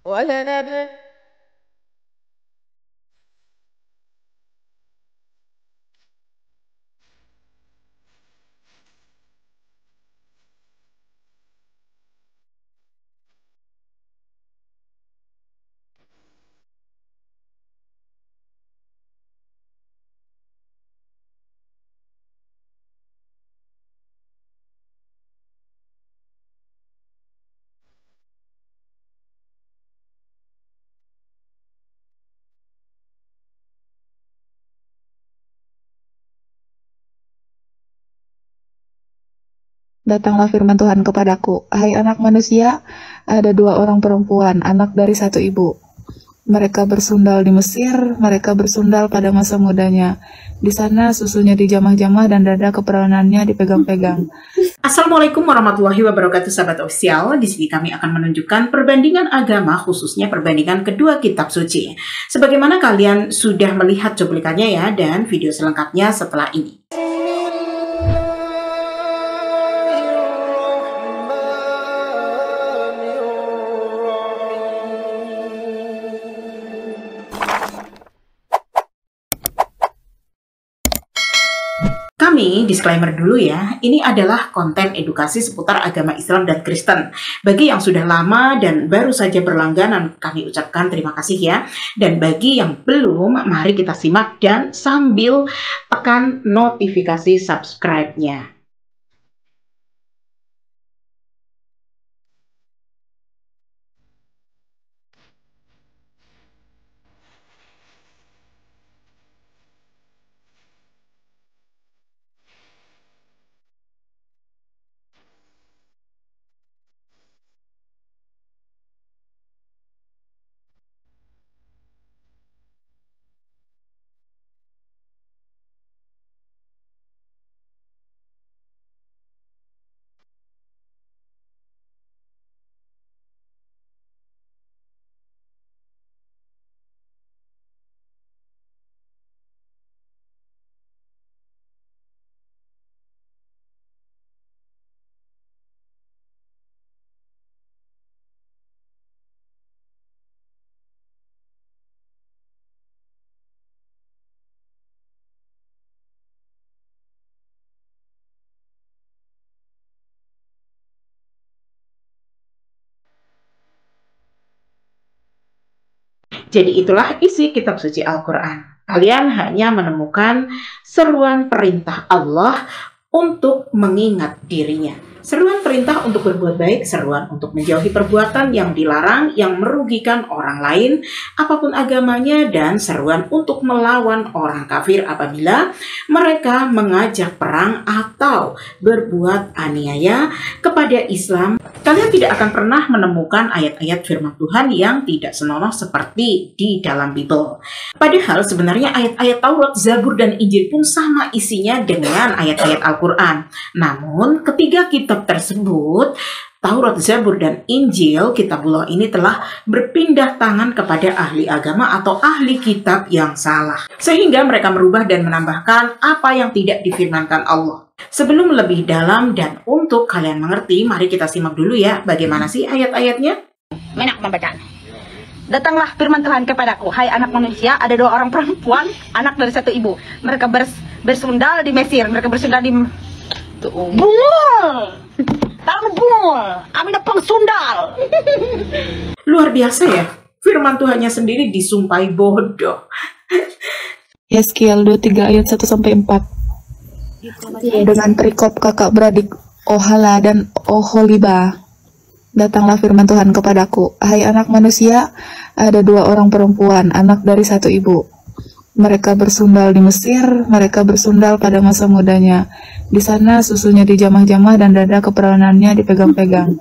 ولا نبي. Datanglah firman Tuhan kepadaku, "Hai anak manusia, ada dua orang perempuan, anak dari satu ibu. Mereka bersundal di Mesir, mereka bersundal pada masa mudanya. Di sana susunya dijamah-jamah dan dada keperanannya dipegang-pegang." Assalamualaikum warahmatullahi wabarakatuh, sahabat ofisial. Di sini kami akan menunjukkan perbandingan agama, khususnya perbandingan kedua kitab suci. Sebagaimana kalian sudah melihat cuplikannya ya, dan video selengkapnya setelah ini. Kami disclaimer dulu ya, ini adalah konten edukasi seputar agama Islam dan Kristen. Bagi yang sudah lama dan baru saja berlangganan, kami ucapkan terima kasih ya. Dan bagi yang belum, mari kita simak dan sambil tekan notifikasi subscribe-nya. Jadi itulah isi kitab suci Al-Quran. Kalian hanya menemukan seruan perintah Allah untuk mengingat dirinya. Seruan perintah untuk berbuat baik, seruan untuk menjauhi perbuatan yang dilarang, yang merugikan orang lain, apapun agamanya, dan seruan untuk melawan orang kafir apabila mereka mengajak perang atau berbuat aniaya kepada Islam. Kalian tidak akan pernah menemukan ayat-ayat firman Tuhan yang tidak senonoh seperti di dalam Bible. Padahal sebenarnya ayat-ayat Taurat, Zabur, dan Injil pun sama isinya dengan ayat-ayat Al-Quran. Namun ketiga kitab tersebut, Taurat, Zabur, dan Injil, kitabullah ini telah berpindah tangan kepada ahli agama atau ahli kitab yang salah. Sehingga mereka merubah dan menambahkan apa yang tidak difirmankan Allah. Sebelum lebih dalam dan untuk kalian mengerti, mari kita simak dulu ya bagaimana sih ayat-ayatnya. Menak membaca. Datanglah firman Tuhan kepadaku, "Hai anak manusia, ada dua orang perempuan, anak dari satu ibu. Mereka bersundal di Mesir, mereka bersundal di Bungul. Tahu bungul, amina pengsundal." Luar biasa ya, firman Tuhannya sendiri disumpahi bodoh. Yeskiel 23 ayat 1-4. Dengan perikop kakak beradik Ohala dan Oholiba. Datanglah firman Tuhan kepadaku, "Hai anak manusia, ada dua orang perempuan, anak dari satu ibu. Mereka bersundal di Mesir, mereka bersundal pada masa mudanya. Di sana susunya dijamah-jamah dan dada keperanannya dipegang-pegang.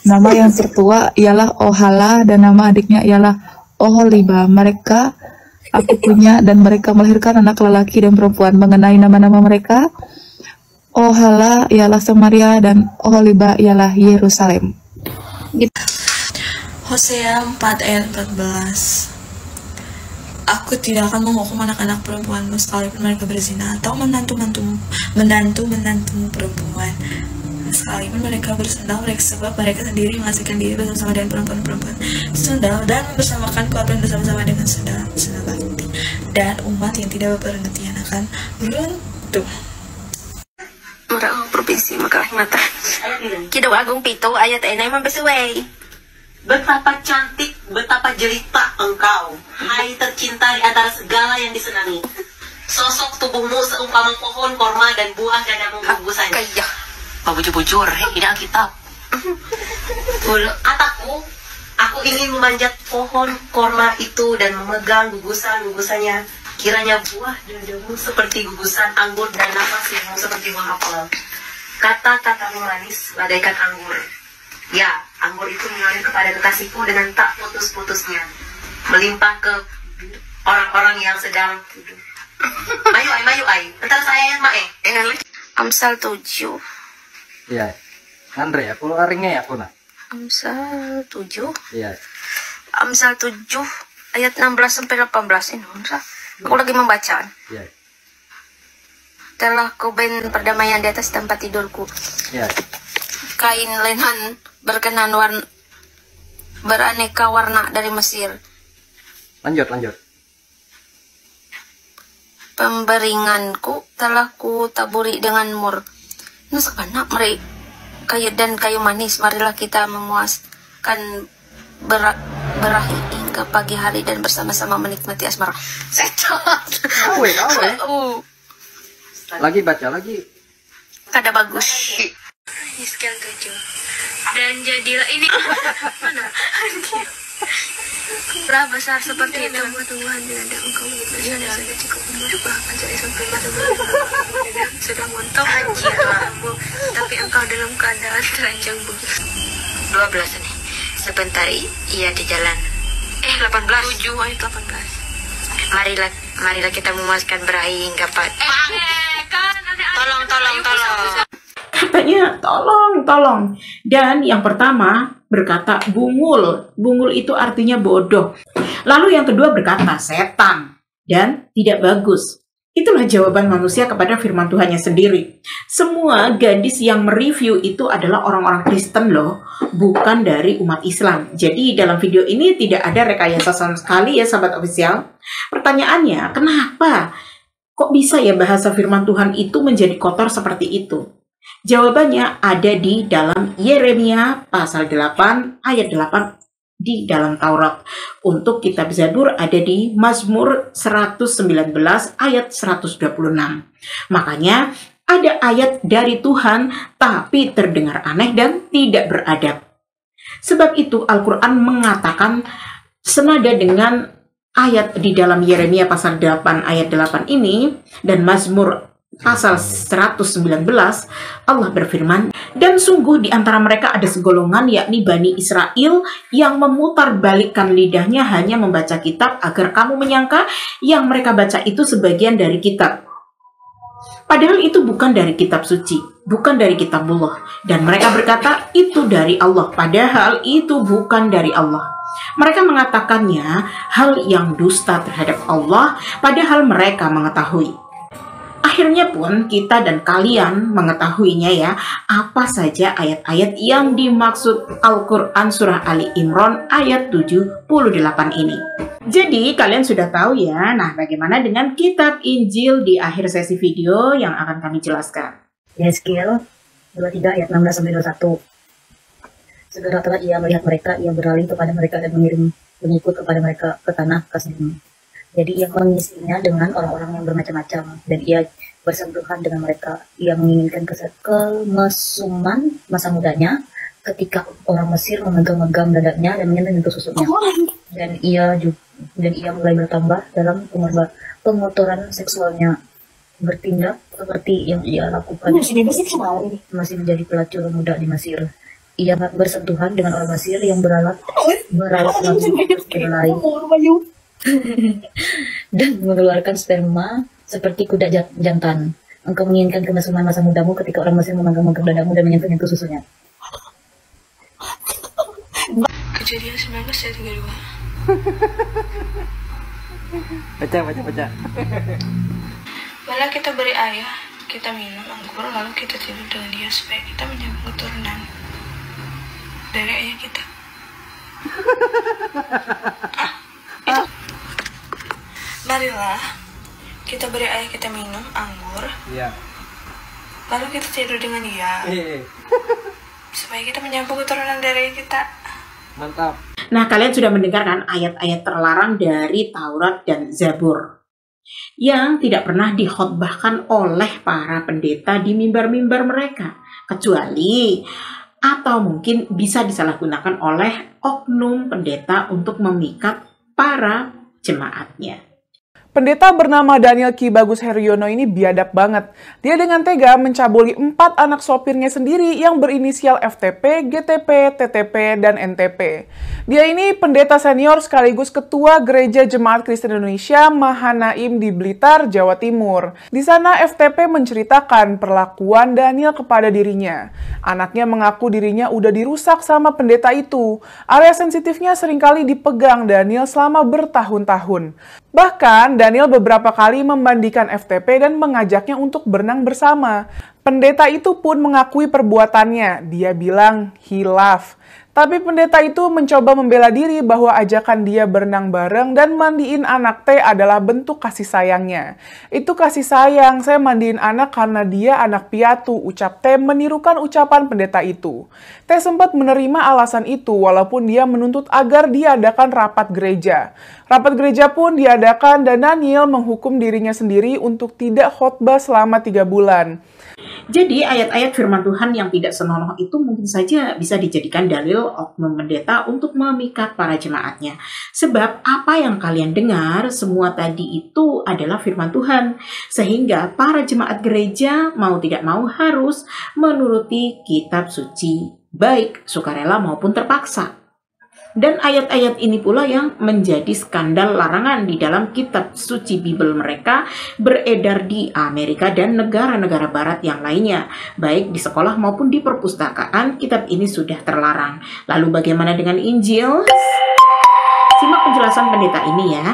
Nama yang tertua ialah Ohala dan nama adiknya ialah Oholiba. Mereka aku punya dan mereka melahirkan anak lelaki dan perempuan. Mengenai nama-nama mereka, Ohala ialah Samaria dan Oholiba ialah Yerusalem." Hosea 4 ayat 14. Aku tidak akan menghukum anak-anak perempuanmu sekalipun mereka berzina atau menantu-menantumu perempuan. sekalipun mereka bersendal mereka sebab mereka sendiri menghasilkan diri bersama dengan perempuan-perempuan sendal dan mempersamakan korban bersama-sama dengan sendal bakti dan umat yang tidak berpengertian akan runtuh. Merang provinsi Kalimantan. Kidung Agung Pitu ayat 6 bersuai. Betapa cantik, betapa jelita engkau, hai tercinta di antara segala yang disenangi. Sosok tubuhmu seumpama pohon korma dan buah dadamu gugusan. Kayak Bujur-bujur, ini Alkitab. Kataku, aku ingin memanjat pohon korma itu dan memegang gugusan-gugusannya. Kiranya buah dadamu seperti gugusan anggur dan nafasmu seperti buah apel. Kata-katamu manis bagaikan anggur. Ya, anggur itu mengalir kepada kekasihku dengan tak putus-putusnya, melimpah ke orang-orang yang sedang tidur. Mayu ay. Bentar saya yang mae. Amsal 7. Iya. Andre, aku aringnya ya aku nah. Amsal 7. Iya. Amsal 7 ayat 16 sampai 18 ini. Aku lagi membaca. Iya. Telah kau ben perdamaian di atas tempat tidurku. Iya. Kain lenan berkenan beraneka warna dari Mesir. Lanjut. Pemberinganku telah ku taburi dengan mur. Nasabana meri kayu dan kayu manis. Marilah kita memuaskan berahi hingga pagi hari dan bersama-sama menikmati asmara. Awe. Lagi baca lagi. Kada bagus. Sekian 7. Dan jadilah ini mana? Telah besar seperti tumbuh-tumbuhan di ladang engkau bersama sudah cukup umur bahkan saya sampai mata sudah montok hancurlah tapi engkau dalam keadaan teranjang begitu. 12 nih. Sebentar ia di jalan. 18. 7 ayat 18. Marilah kita memuaskan berahi hingga pagi. Tolong. Katanya tolong. Dan yang pertama berkata bungul. Bungul itu artinya bodoh. Lalu yang kedua berkata setan dan tidak bagus. Itulah jawaban manusia kepada firman Tuhannya sendiri. Semua gadis yang mereview itu adalah orang-orang Kristen loh, bukan dari umat Islam. Jadi dalam video ini tidak ada rekayasa sama sekali ya sahabat official. Pertanyaannya, kenapa? Kok bisa ya bahasa firman Tuhan itu menjadi kotor seperti itu? Jawabannya ada di dalam Yeremia pasal 8 ayat 8 di dalam Taurat. Untuk kitab Zabur ada di Mazmur 119 ayat 126. Makanya ada ayat dari Tuhan tapi terdengar aneh dan tidak beradab. Sebab itu Al-Quran mengatakan senada dengan ayat di dalam Yeremia pasal 8 ayat 8 ini dan Mazmur pasal 119, Allah berfirman, dan sungguh di antara mereka ada segolongan yakni Bani Israel yang memutarbalikkan lidahnya hanya membaca kitab agar kamu menyangka yang mereka baca itu sebagian dari kitab. Padahal itu bukan dari kitab suci, bukan dari kitabullah. Dan mereka berkata itu dari Allah, padahal itu bukan dari Allah. Mereka mengatakannya hal yang dusta terhadap Allah, padahal mereka mengetahui. Akhirnya pun kita dan kalian mengetahuinya ya, apa saja ayat-ayat yang dimaksud Al-Quran surah Ali Imran ayat 78 ini. Jadi kalian sudah tahu ya, nah bagaimana dengan kitab Injil di akhir sesi video yang akan kami jelaskan. Yeskiel 23 ayat 16-21. Segera telah ia melihat mereka, ia beralih kepada mereka dan mengirim pengikut kepada mereka ke tanah kasihmu. Jadi ia mengisinya dengan orang-orang yang bermacam-macam dan ia bersentuhan dengan mereka. Ia menginginkan kemesuman masa mudanya ketika orang Mesir memegang-megang dadanya dan menyentuh susunya. Dan ia mulai bertambah dalam pengotoran seksualnya, bertindak seperti yang ia lakukan masih menjadi pelacur muda di Mesir. Ia bersentuhan dengan orang Mesir yang beralat langsung berlari dan mengeluarkan sperma seperti kuda jantan. Engkau menginginkan kemesuman masa mudamu ketika orang Mesir memegang-megang dadamu dan menyentuh susunya. Kejadian 19 ayat 32. Baca. Malah kita beri ayah kita minum anggur lalu kita tidur dengan dia supaya kita menyambung keturunan dari ayah kita. Itu. Marilah kita beri ayah kita minum anggur. Iya. Lalu kita tidur dengan dia. Supaya kita menyambung keturunan dari ayah kita. Mantap. Nah, kalian sudah mendengarkan ayat-ayat terlarang dari Taurat dan Zabur yang tidak pernah dikhotbahkan oleh para pendeta di mimbar-mimbar mereka, kecuali atau mungkin bisa disalahgunakan oleh oknum pendeta untuk memikat para jemaatnya. Pendeta bernama Daniel Ki Bagus Heryono ini biadab banget. Dia dengan tega mencabuli 4 anak sopirnya sendiri yang berinisial FTP, GTP, TTP, dan NTP. Dia ini pendeta senior sekaligus ketua Gereja Jemaat Kristen Indonesia Mahanaim di Blitar, Jawa Timur. Di sana FTP menceritakan perlakuan Daniel kepada dirinya. Anaknya mengaku dirinya udah dirusak sama pendeta itu. Area sensitifnya seringkali dipegang Daniel selama bertahun-tahun. Bahkan, Daniel beberapa kali memandikan FTP dan mengajaknya untuk berenang bersama. Pendeta itu pun mengakui perbuatannya. Dia bilang hilaf. Tapi pendeta itu mencoba membela diri bahwa ajakan dia berenang bareng dan mandiin anak T adalah bentuk kasih sayangnya. Itu kasih sayang, saya mandiin anak karena dia anak piatu, ucap T menirukan ucapan pendeta itu. T sempat menerima alasan itu walaupun dia menuntut agar diadakan rapat gereja. Rapat gereja pun diadakan dan Daniel menghukum dirinya sendiri untuk tidak khotbah selama 3 bulan. Jadi ayat-ayat firman Tuhan yang tidak senonoh itu mungkin saja bisa dijadikan dalil oknum pendeta untuk memikat para jemaatnya. Sebab apa yang kalian dengar semua tadi itu adalah firman Tuhan. Sehingga para jemaat gereja mau tidak mau harus menuruti kitab suci, baik sukarela maupun terpaksa. Dan ayat-ayat ini pula yang menjadi skandal larangan di dalam kitab suci Bible mereka beredar di Amerika dan negara-negara barat yang lainnya. Baik di sekolah maupun di perpustakaan, kitab ini sudah terlarang. Lalu bagaimana dengan Injil? Simak penjelasan pendeta ini ya.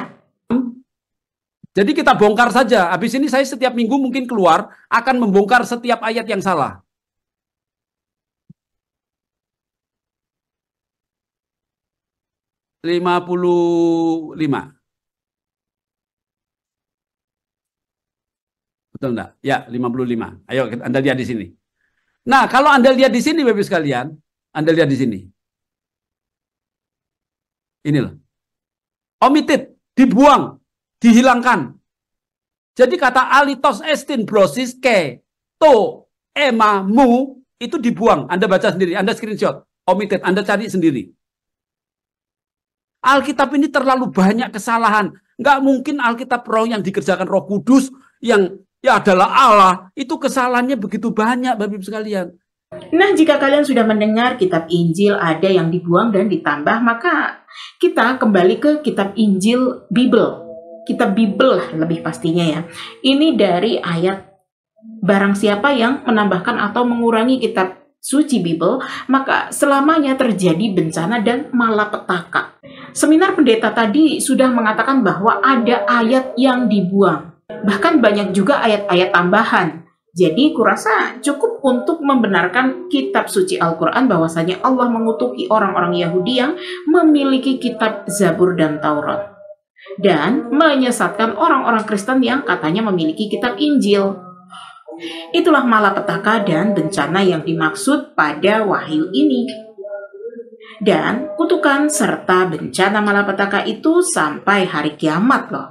Jadi kita bongkar saja. Habis ini saya setiap minggu mungkin keluar akan membongkar setiap ayat yang salah. Lima. Betul enggak? Ya, 55. Ayo Anda lihat di sini. Nah, kalau Anda lihat di sini Bapak sekalian, Anda lihat di sini. Ini loh. Omitted, dibuang, dihilangkan. Jadi kata alitos estin brosis ke to ema mu itu dibuang. Anda baca sendiri, Anda screenshot. Omitted, Anda cari sendiri. Alkitab ini terlalu banyak kesalahan. Nggak mungkin Alkitab roh yang dikerjakan Roh Kudus yang ya adalah Allah, itu kesalahannya begitu banyak Bapak Ibu sekalian. Nah, jika kalian sudah mendengar kitab Injil ada yang dibuang dan ditambah, maka kita kembali ke kitab Injil Bible. Kitab Bible lebih pastinya ya. Ini dari ayat barang siapa yang menambahkan atau mengurangi kitab suci Bible, maka selamanya terjadi bencana dan malapetaka. Seminar pendeta tadi sudah mengatakan bahwa ada ayat yang dibuang. Bahkan banyak juga ayat-ayat tambahan. Jadi kurasa cukup untuk membenarkan kitab suci Al-Quran bahwasanya Allah mengutuki orang-orang Yahudi yang memiliki kitab Zabur dan Taurat. Dan menyesatkan orang-orang Kristen yang katanya memiliki kitab Injil. Itulah malapetaka dan bencana yang dimaksud pada wahyu ini. Dan kutukan serta bencana malapetaka itu sampai hari kiamat loh.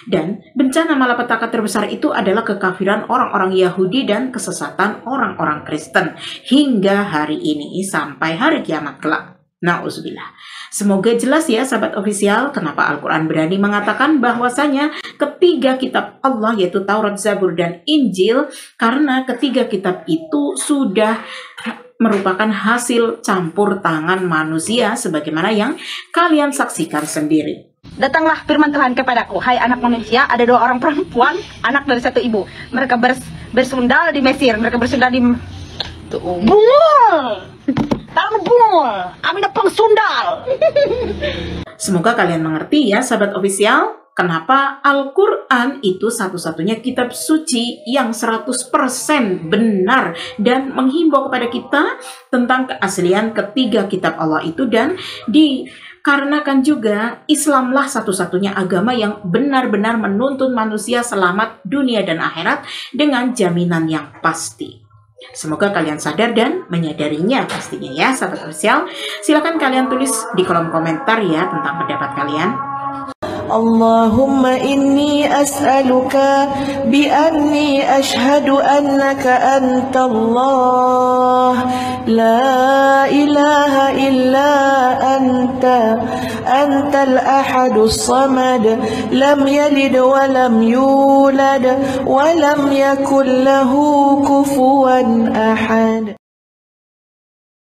Dan bencana malapetaka terbesar itu adalah kekafiran orang-orang Yahudi dan kesesatan orang-orang Kristen hingga hari ini sampai hari kiamat kelak. Na'udzubillah. Semoga jelas ya sahabat ofisial kenapa Al-Quran berani mengatakan bahwasanya ketiga kitab Allah yaitu Taurat, Zabur, dan Injil, karena ketiga kitab itu sudah merupakan hasil campur tangan manusia sebagaimana yang kalian saksikan sendiri. Datanglah firman Tuhan kepadaku, hai anak manusia, ada 2 orang perempuan, anak dari 1 ibu. Mereka bersundal di Mesir, mereka bersundal di Bungul. Tahu bungul, kami dapat sundal. Semoga kalian mengerti ya sahabat ofisial. Kenapa Al-Quran itu satu-satunya kitab suci yang 100% benar dan menghimbau kepada kita tentang keaslian ketiga kitab Allah itu, dan dikarenakan juga Islamlah satu-satunya agama yang benar-benar menuntun manusia selamat dunia dan akhirat dengan jaminan yang pasti. Semoga kalian sadar dan menyadarinya pastinya ya, sahabat official. Silakan kalian tulis di kolom komentar ya tentang pendapat kalian. Allahumma inni as'aluka bi anni ashhadu annaka antallah la ilaha illa anta antal ahadus samad lam yalid wa lam yulad wa lam yakul lahu kufuwan ahad.